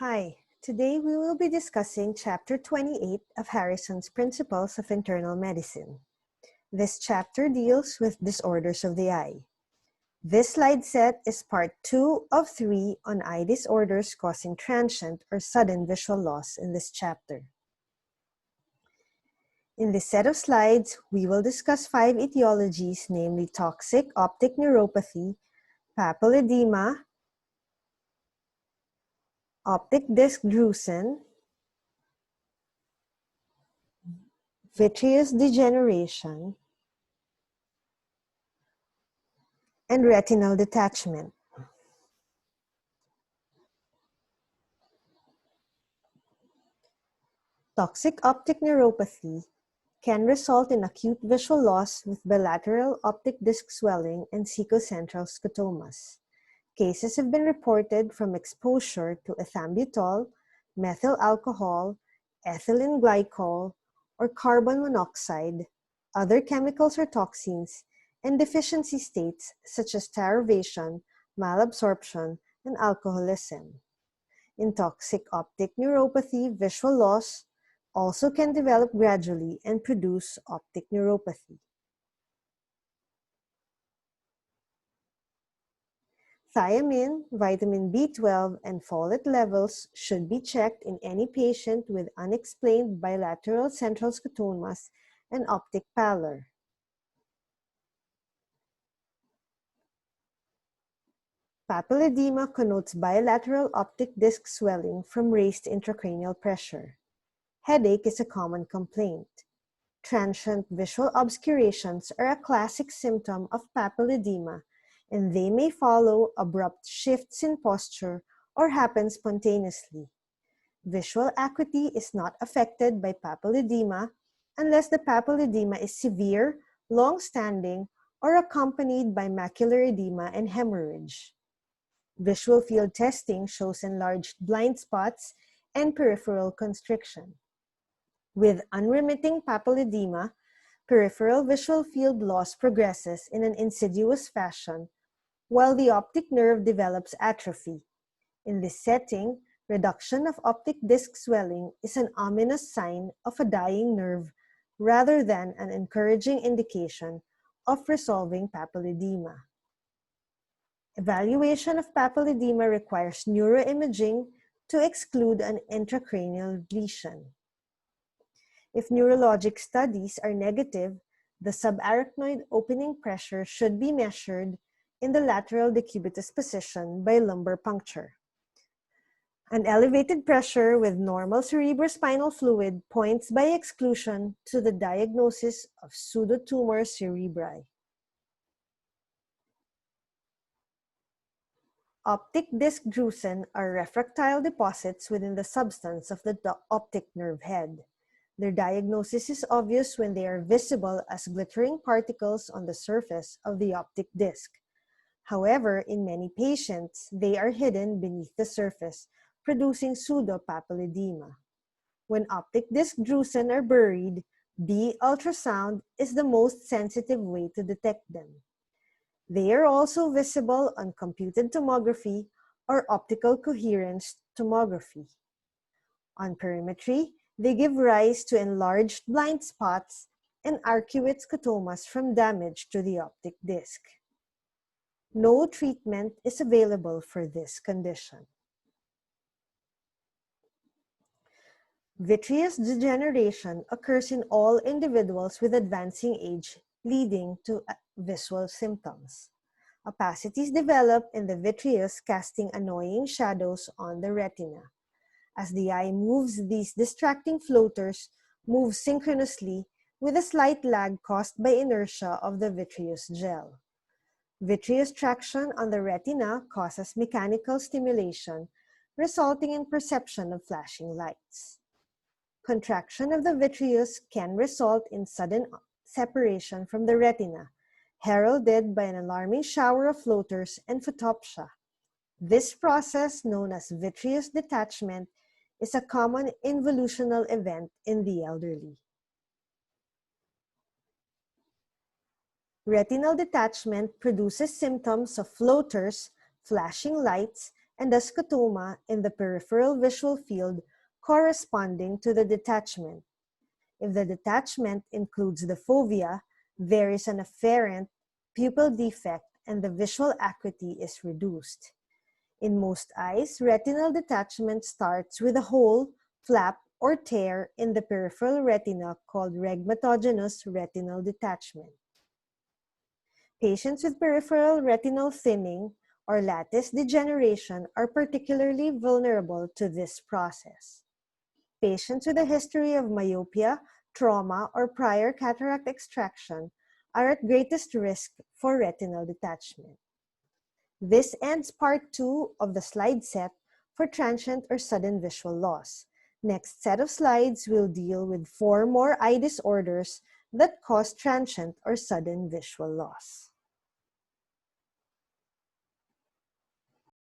Hi, today we will be discussing Chapter 28 of Harrison's Principles of Internal Medicine. This chapter deals with disorders of the eye. This slide set is part 2 of 3 on eye disorders causing transient or sudden visual loss in this chapter. In this set of slides, we will discuss 5 etiologies, namely toxic optic neuropathy, papilledema, optic disc drusen, vitreous degeneration, and retinal detachment. Toxic optic neuropathy can result in acute visual loss with bilateral optic disc swelling and cecocentral scotomas. Cases have been reported from exposure to ethambutol, methyl alcohol, ethylene glycol, or carbon monoxide, other chemicals or toxins, and deficiency states such as starvation, malabsorption, and alcoholism. In toxic optic neuropathy, visual loss also can develop gradually and produce optic neuropathy. Thiamine, vitamin B12, and folate levels should be checked in any patient with unexplained bilateral central scotomas and optic pallor. Papilledema connotes bilateral optic disc swelling from raised intracranial pressure. Headache is a common complaint. Transient visual obscurations are a classic symptom of papilledema, and they may follow abrupt shifts in posture or happen spontaneously. Visual acuity is not affected by papilledema unless the papilledema is severe, long-standing, or accompanied by macular edema and hemorrhage. Visual field testing shows enlarged blind spots and peripheral constriction. With unremitting papilledema, peripheral visual field loss progresses in an insidious fashion, while the optic nerve develops atrophy. In this setting, reduction of optic disc swelling is an ominous sign of a dying nerve rather than an encouraging indication of resolving papilledema. Evaluation of papilledema requires neuroimaging to exclude an intracranial lesion. If neurologic studies are negative, the subarachnoid opening pressure should be measured in the lateral decubitus position by lumbar puncture. An elevated pressure with normal cerebrospinal fluid points by exclusion to the diagnosis of pseudotumor cerebri. Optic disc drusen are refractile deposits within the substance of the optic nerve head. Their diagnosis is obvious when they are visible as glittering particles on the surface of the optic disc. However, in many patients, they are hidden beneath the surface, producing pseudopapilledema. When optic disc drusen are buried, B ultrasound is the most sensitive way to detect them. They are also visible on computed tomography or optical coherence tomography. On perimetry, they give rise to enlarged blind spots and arcuate scotomas from damage to the optic disc. No treatment is available for this condition. Vitreous degeneration occurs in all individuals with advancing age, leading to visual symptoms. Opacities develop in the vitreous, casting annoying shadows on the retina. As the eye moves, these distracting floaters move synchronously with a slight lag caused by inertia of the vitreous gel. Vitreous traction on the retina causes mechanical stimulation, resulting in perception of flashing lights. Contraction of the vitreous can result in sudden separation from the retina, heralded by an alarming shower of floaters and photopsia. This process, known as vitreous detachment, is a common involutional event in the elderly. Retinal detachment produces symptoms of floaters, flashing lights, and a scotoma in the peripheral visual field corresponding to the detachment. If the detachment includes the fovea, there is an afferent pupil defect and the visual acuity is reduced. In most eyes, retinal detachment starts with a hole, flap, or tear in the peripheral retina called rhegmatogenous retinal detachment. Patients with peripheral retinal thinning or lattice degeneration are particularly vulnerable to this process. Patients with a history of myopia, trauma, or prior cataract extraction are at greatest risk for retinal detachment. This ends part 2 of the slide set for transient or sudden visual loss. Next set of slides will deal with 4 more eye disorders that cause transient or sudden visual loss.